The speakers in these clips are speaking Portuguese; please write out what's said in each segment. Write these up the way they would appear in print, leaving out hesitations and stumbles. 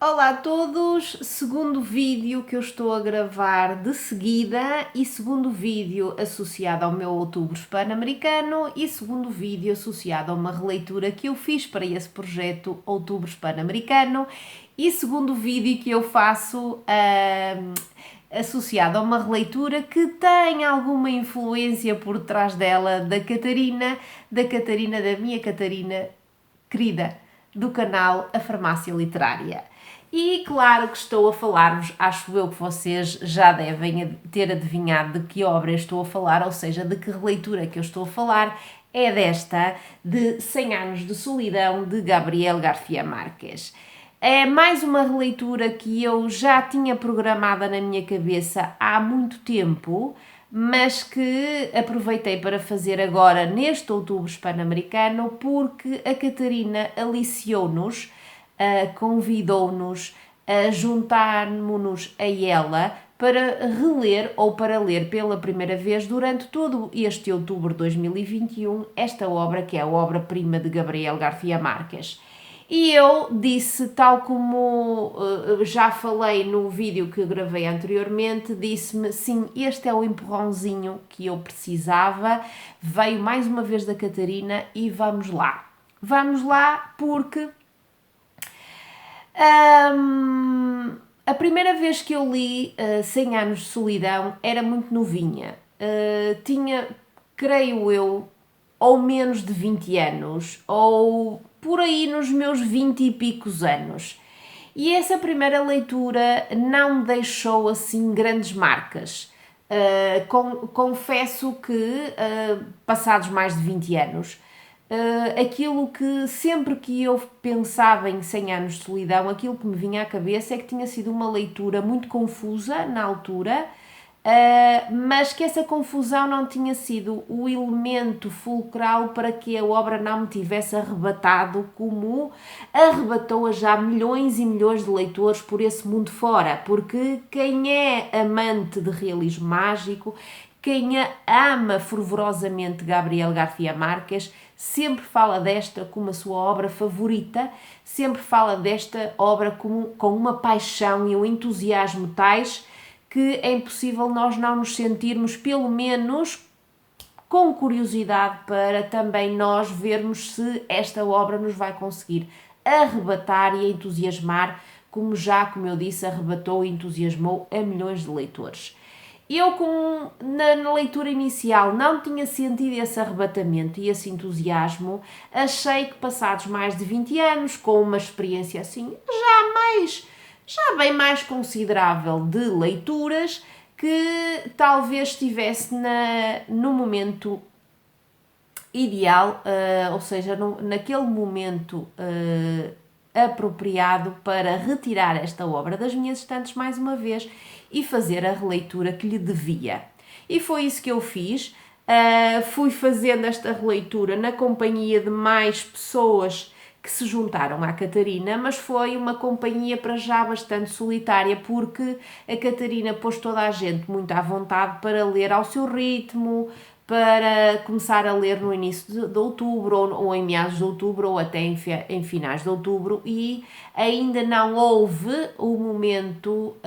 Olá a todos, segundo vídeo que eu estou a gravar de seguida e segundo vídeo associado ao meu Outubro Hispano-Americano e segundo vídeo associado a uma releitura que eu fiz para esse projeto Outubro Hispano-Americano e segundo vídeo que eu faço associado a uma releitura que tem alguma influência por trás dela da Catarina, da minha Catarina querida, do canal A Farmácia Literária. E claro que estou a falar-vos, acho eu que vocês já devem ter adivinhado de que obra estou a falar, ou seja, de que releitura que eu estou a falar, é desta de 100 anos de solidão de Gabriel García Márquez. É mais uma releitura que eu já tinha programada na minha cabeça há muito tempo, mas que aproveitei para fazer agora neste Outubro Hispano-Americano porque a Catarina aliciou-nos, convidou-nos a juntarmos-nos a ela para reler ou para ler pela primeira vez durante todo este outubro de 2021 esta obra que é a obra-prima de Gabriel García Márquez. E eu disse, tal como já falei no vídeo que gravei anteriormente, disse-me, sim, este é o empurrãozinho que eu precisava, veio mais uma vez da Catarina e vamos lá. Vamos lá porque a primeira vez que eu li 100 anos de solidão era muito novinha, tinha, creio eu, ou menos de 20 anos, ou por aí nos meus 20 e picos anos. E essa primeira leitura não me deixou assim grandes marcas. Confesso que, passados mais de 20 anos, aquilo que sempre que eu pensava em 100 anos de solidão, aquilo que me vinha à cabeça é que tinha sido uma leitura muito confusa na altura, mas que essa confusão não tinha sido o elemento fulcral para que a obra não me tivesse arrebatado como arrebatou a já milhões e milhões de leitores por esse mundo fora, porque quem é amante de realismo mágico, quem ama fervorosamente Gabriel García Márquez, sempre fala desta como a sua obra favorita, sempre fala desta obra com uma paixão e um entusiasmo tais que é impossível nós não nos sentirmos, pelo menos, com curiosidade para também nós vermos se esta obra nos vai conseguir arrebatar e entusiasmar, como eu disse, arrebatou e entusiasmou a milhões de leitores. Eu, na leitura inicial, não tinha sentido esse arrebatamento e esse entusiasmo. Achei que, passados mais de 20 anos, com uma experiência assim, já bem mais considerável de leituras, que talvez estivesse no momento ideal, ou seja, naquele momento apropriado para retirar esta obra das minhas estantes mais uma vez e fazer a releitura que lhe devia. E foi isso que eu fiz. Fui fazendo esta releitura na companhia de mais pessoas que se juntaram à Catarina, mas foi uma companhia para já bastante solitária, porque a Catarina pôs toda a gente muito à vontade para ler ao seu ritmo, para começar a ler no início de outubro, ou em meados de outubro, ou até em finais de outubro, e ainda não houve o momento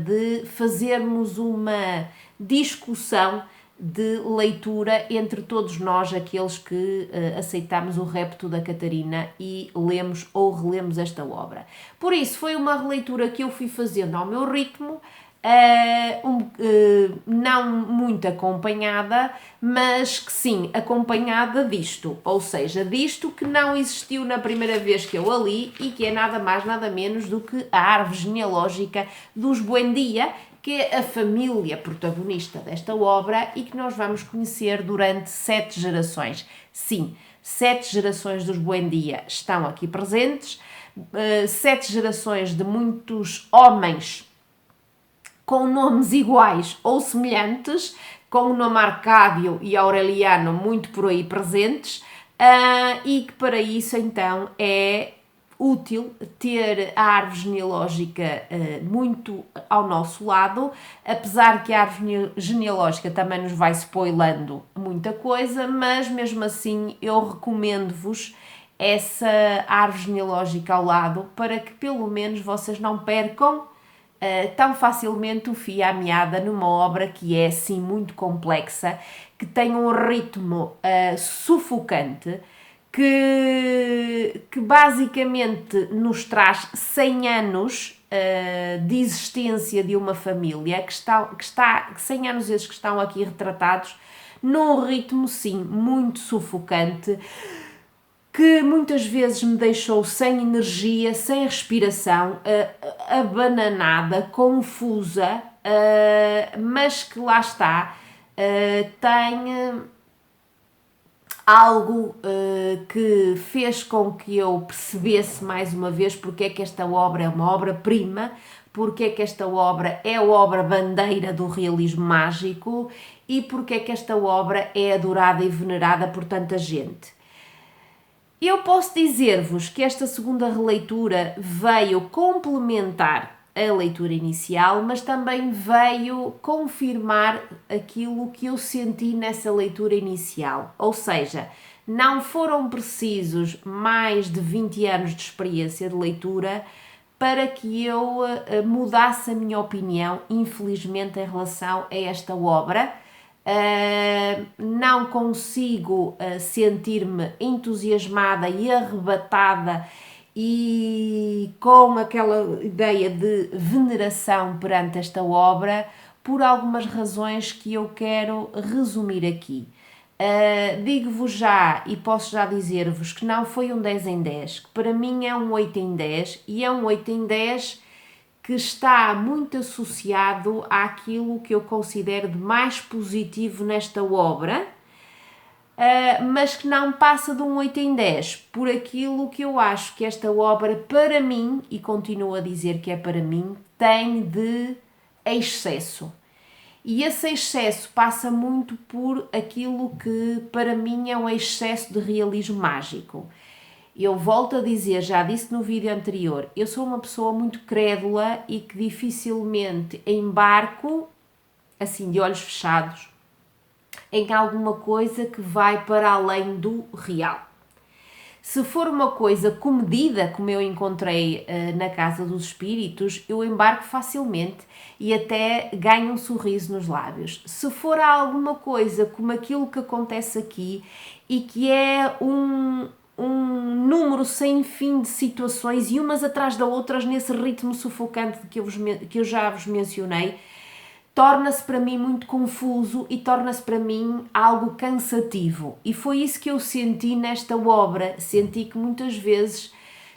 de fazermos uma discussão de leitura entre todos nós, aqueles que aceitamos o repto da Catarina e lemos ou relemos esta obra. Por isso, foi uma releitura que eu fui fazendo ao meu ritmo, não muito acompanhada, mas que sim, acompanhada disto, ou seja, disto que não existiu na primeira vez que eu a li e que é nada mais nada menos do que a árvore genealógica dos Buendia, que é a família protagonista desta obra e que nós vamos conhecer durante 7 gerações. Sim, 7 gerações dos Buendia estão aqui presentes, 7 gerações de muitos homens com nomes iguais ou semelhantes, com o nome Arcádio e Aureliano muito por aí presentes, e que para isso então é útil ter a árvore genealógica muito ao nosso lado, apesar que a árvore genealógica também nos vai spoilando muita coisa, mas mesmo assim eu recomendo-vos essa árvore genealógica ao lado, para que pelo menos vocês não percam tão facilmente o fio à meada numa obra que é assim muito complexa, que tem um ritmo sufocante, que basicamente nos traz 100 anos de existência de uma família, que está 100 anos esses que estão aqui retratados, num ritmo sim muito sufocante, que muitas vezes me deixou sem energia, sem respiração, abananada, confusa, mas que lá está, tem algo que fez com que eu percebesse mais uma vez porque é que esta obra é uma obra-prima, porque é que esta obra é a obra bandeira do realismo mágico e porque é que esta obra é adorada e venerada por tanta gente. Eu posso dizer-vos que esta segunda releitura veio complementar a leitura inicial, mas também veio confirmar aquilo que eu senti nessa leitura inicial. Ou seja, não foram precisos mais de 20 anos de experiência de leitura para que eu mudasse a minha opinião, infelizmente, em relação a esta obra. Não consigo sentir-me entusiasmada e arrebatada e com aquela ideia de veneração perante esta obra, por algumas razões que eu quero resumir aqui. Digo-vos já e posso já dizer-vos que não foi um 10 em 10, que para mim é um 8 em 10 e é um 8 em 10 que está muito associado àquilo que eu considero de mais positivo nesta obra, mas que não passa de um 8 em 10, por aquilo que eu acho que esta obra, para mim, e continuo a dizer que é para mim, tem de excesso. E esse excesso passa muito por aquilo que para mim é um excesso de realismo mágico. Eu volto a dizer, já disse no vídeo anterior, eu sou uma pessoa muito crédula e que dificilmente embarco, assim de olhos fechados, em alguma coisa que vai para além do real. Se for uma coisa comedida, como eu encontrei na Casa dos Espíritos, eu embarco facilmente e até ganho um sorriso nos lábios. Se for alguma coisa como aquilo que acontece aqui e que é um número sem fim de situações e umas atrás das outras nesse ritmo sufocante que eu já vos mencionei, torna-se para mim muito confuso e torna-se para mim algo cansativo. E foi isso que eu senti nesta obra. Senti que muitas vezes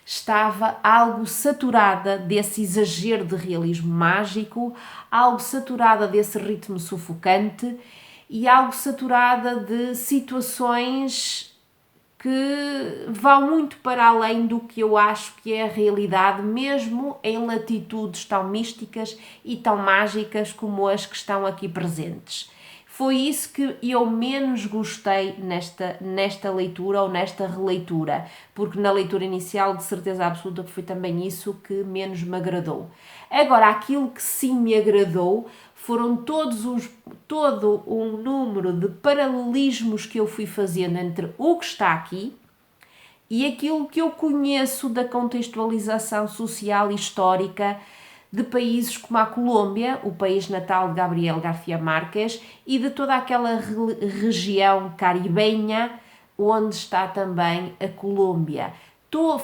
estava algo saturada desse exagero de realismo mágico, algo saturada desse ritmo sufocante e algo saturada de situações que vão muito para além do que eu acho que é a realidade, mesmo em latitudes tão místicas e tão mágicas como as que estão aqui presentes. Foi isso que eu menos gostei nesta leitura ou nesta releitura, porque na leitura inicial de certeza absoluta que foi também isso que menos me agradou. Agora, aquilo que sim me agradou foram todo um número de paralelismos que eu fui fazendo entre o que está aqui e aquilo que eu conheço da contextualização social e histórica de países como a Colômbia, o país natal de Gabriel García Márquez, e de toda aquela região caribenha onde está também a Colômbia.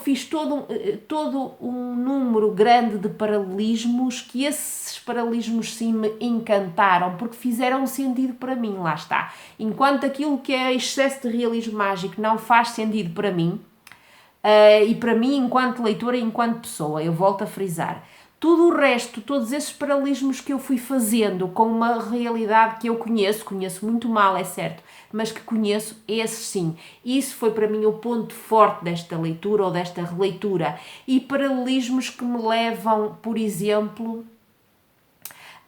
Fiz todo um número grande de paralelismos, que esses paralelismos sim me encantaram, porque fizeram sentido para mim, lá está. Enquanto aquilo que é excesso de realismo mágico não faz sentido para mim, e para mim enquanto leitora e enquanto pessoa, eu volto a frisar, tudo o resto, todos esses paralelismos que eu fui fazendo com uma realidade que eu conheço muito mal, é certo, mas que conheço, esses sim. Isso foi para mim o ponto forte desta leitura ou desta releitura. E paralelismos que me levam, por exemplo,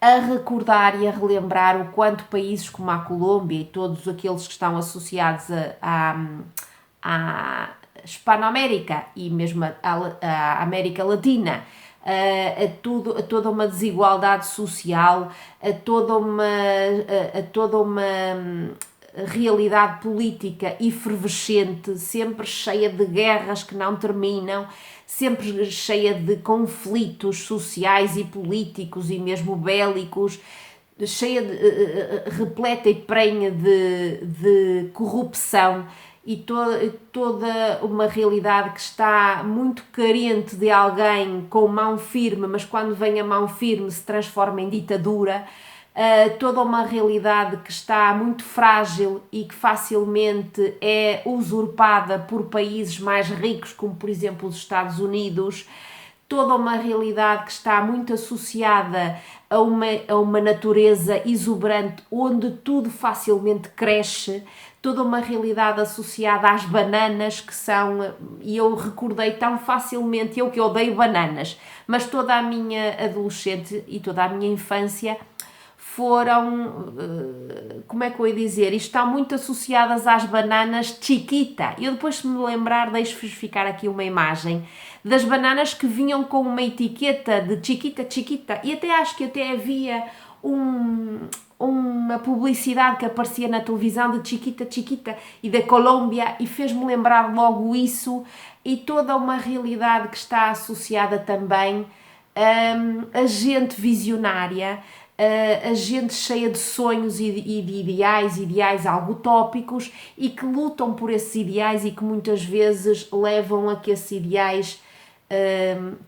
a recordar e a relembrar o quanto países como a Colômbia e todos aqueles que estão associados à Hispanoamérica e mesmo à América Latina, a toda uma desigualdade social, a toda uma realidade política efervescente, sempre cheia de guerras que não terminam, sempre cheia de conflitos sociais e políticos e mesmo bélicos, cheia repleta e prenha de corrupção e toda uma realidade que está muito carente de alguém com mão firme, mas quando vem a mão firme se transforma em ditadura. Toda uma realidade que está muito frágil e que facilmente é usurpada por países mais ricos, como por exemplo os Estados Unidos. Toda uma realidade que está muito associada a uma natureza exuberante, onde tudo facilmente cresce. Toda uma realidade associada às bananas, que são, e eu recordei tão facilmente, eu que odeio bananas, mas toda a minha adolescente e toda a minha infância foram, como é que eu ia dizer, isto está muito associadas às bananas Chiquita. Eu depois, se me lembrar, deixo-vos ficar aqui uma imagem das bananas que vinham com uma etiqueta de Chiquita, Chiquita, e até acho que até havia uma publicidade que aparecia na televisão de Chiquita, Chiquita e da Colômbia, e fez-me lembrar logo isso, e toda uma realidade que está associada também a gente visionária, a gente cheia de sonhos e de ideais algo utópicos e que lutam por esses ideais e que muitas vezes levam a que esses ideais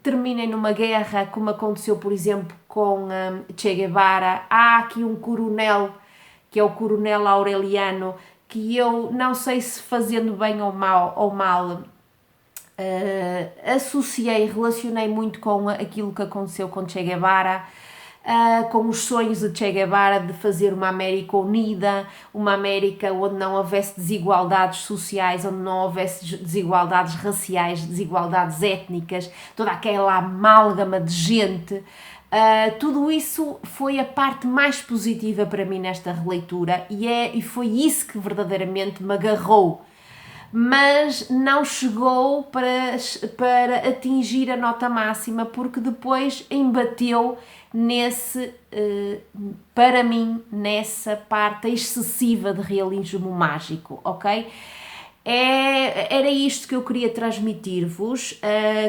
terminem numa guerra, como aconteceu por exemplo com Che Guevara. Há aqui um coronel, que é o coronel Aureliano, que eu não sei se fazendo bem ou mal associei, relacionei muito com aquilo que aconteceu com Che Guevara, com os sonhos de Che Guevara de fazer uma América unida, uma América onde não houvesse desigualdades sociais, onde não houvesse desigualdades raciais, desigualdades étnicas, toda aquela amálgama de gente. Tudo isso foi a parte mais positiva para mim nesta releitura e foi isso que verdadeiramente me agarrou, mas não chegou para atingir a nota máxima, porque depois embateu para mim, nessa parte excessiva de realismo mágico, ok? Era isto que eu queria transmitir-vos.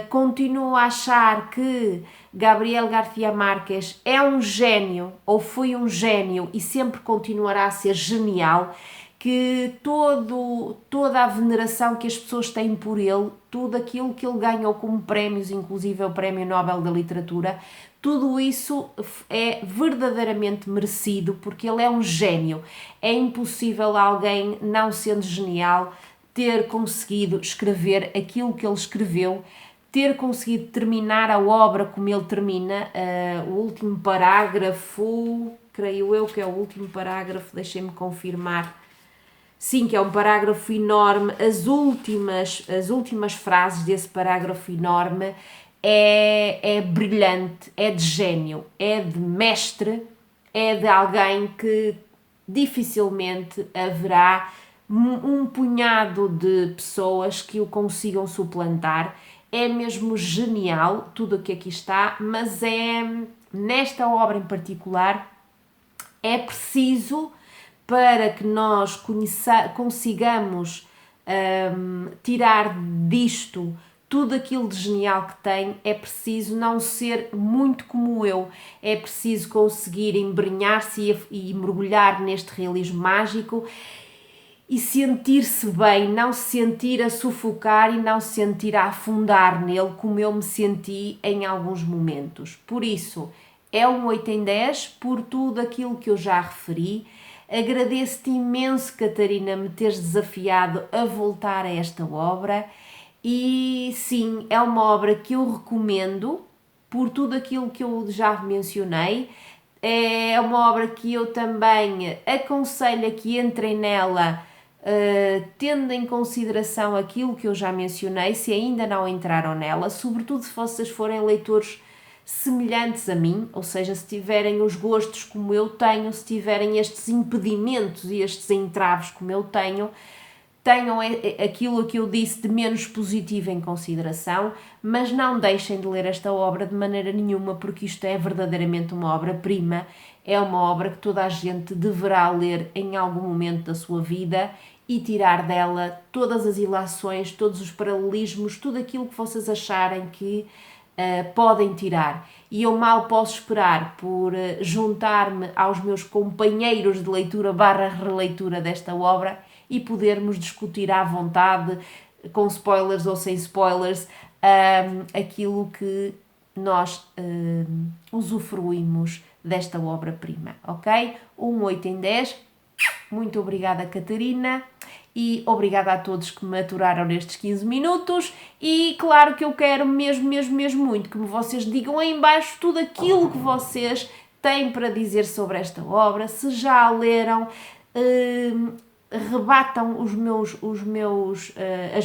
Continuo a achar que Gabriel García Márquez é um gênio, ou foi um gênio, e sempre continuará a ser genial, que toda a veneração que as pessoas têm por ele, tudo aquilo que ele ganhou como prémios, inclusive o Prémio Nobel da Literatura, tudo isso é verdadeiramente merecido, porque ele é um gênio. É impossível alguém, não sendo genial, ter conseguido escrever aquilo que ele escreveu, ter conseguido terminar a obra como ele termina. O último parágrafo, creio eu que é o último parágrafo, deixem-me confirmar. Sim, que é um parágrafo enorme. As últimas frases desse parágrafo enorme é brilhante, é de gênio, é de mestre, é de alguém que dificilmente haverá um punhado de pessoas que o consigam suplantar. É mesmo genial tudo o que aqui está, mas nesta obra em particular é preciso, para que nós consigamos tirar disto tudo aquilo de genial que tem, é preciso não ser muito como eu, é preciso conseguir embrenhar-se e mergulhar neste realismo mágico e sentir-se bem, não se sentir a sufocar e não se sentir a afundar nele, como eu me senti em alguns momentos. Por isso, é um 8 em 10 por tudo aquilo que eu já referi. Agradeço-te imenso, Catarina, me teres desafiado a voltar a esta obra e sim, é uma obra que eu recomendo por tudo aquilo que eu já mencionei. É uma obra que eu também aconselho a que entrem nela, tendo em consideração aquilo que eu já mencionei, se ainda não entraram nela, sobretudo se vocês forem leitores semelhantes a mim, ou seja, se tiverem os gostos como eu tenho, se tiverem estes impedimentos e estes entraves como eu tenho, tenham aquilo que eu disse de menos positivo em consideração, mas não deixem de ler esta obra de maneira nenhuma, porque isto é verdadeiramente uma obra-prima, é uma obra que toda a gente deverá ler em algum momento da sua vida e tirar dela todas as ilações, todos os paralelismos, tudo aquilo que vocês acharem que podem tirar. E eu mal posso esperar por juntar-me aos meus companheiros de leitura / releitura desta obra e podermos discutir à vontade, com spoilers ou sem spoilers, aquilo que nós usufruímos desta obra-prima, ok? 8 em 10. Muito obrigada, Catarina, e obrigada a todos que me aturaram nestes 15 minutos. E claro que eu quero mesmo muito que vocês digam aí em baixo tudo aquilo que vocês têm para dizer sobre esta obra, se já a leram, rebatam as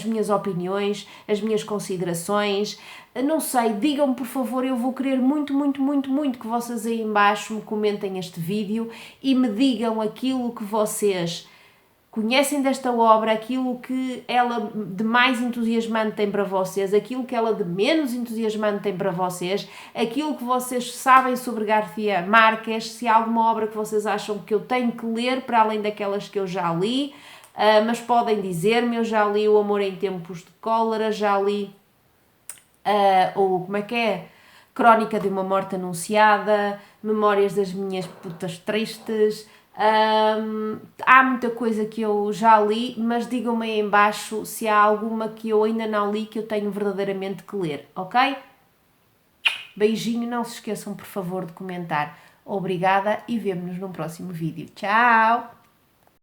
minhas opiniões, as minhas considerações, não sei, digam-me por favor, eu vou querer muito que vocês aí em baixo me comentem este vídeo e me digam aquilo que vocês conhecem desta obra, aquilo que ela de mais entusiasmante tem para vocês, aquilo que ela de menos entusiasmante tem para vocês, aquilo que vocês sabem sobre García Márquez, se há alguma obra que vocês acham que eu tenho que ler para além daquelas que eu já li, mas podem dizer-me, eu já li O Amor em Tempos de Cólera, já li como é que é? Crónica de uma Morte Anunciada, Memórias das Minhas Putas Tristes. Há muita coisa que eu já li, mas digam-me aí em baixo se há alguma que eu ainda não li que eu tenho verdadeiramente que ler, ok? Beijinho, não se esqueçam por favor de comentar. Obrigada e vemo-nos no próximo vídeo. Tchau!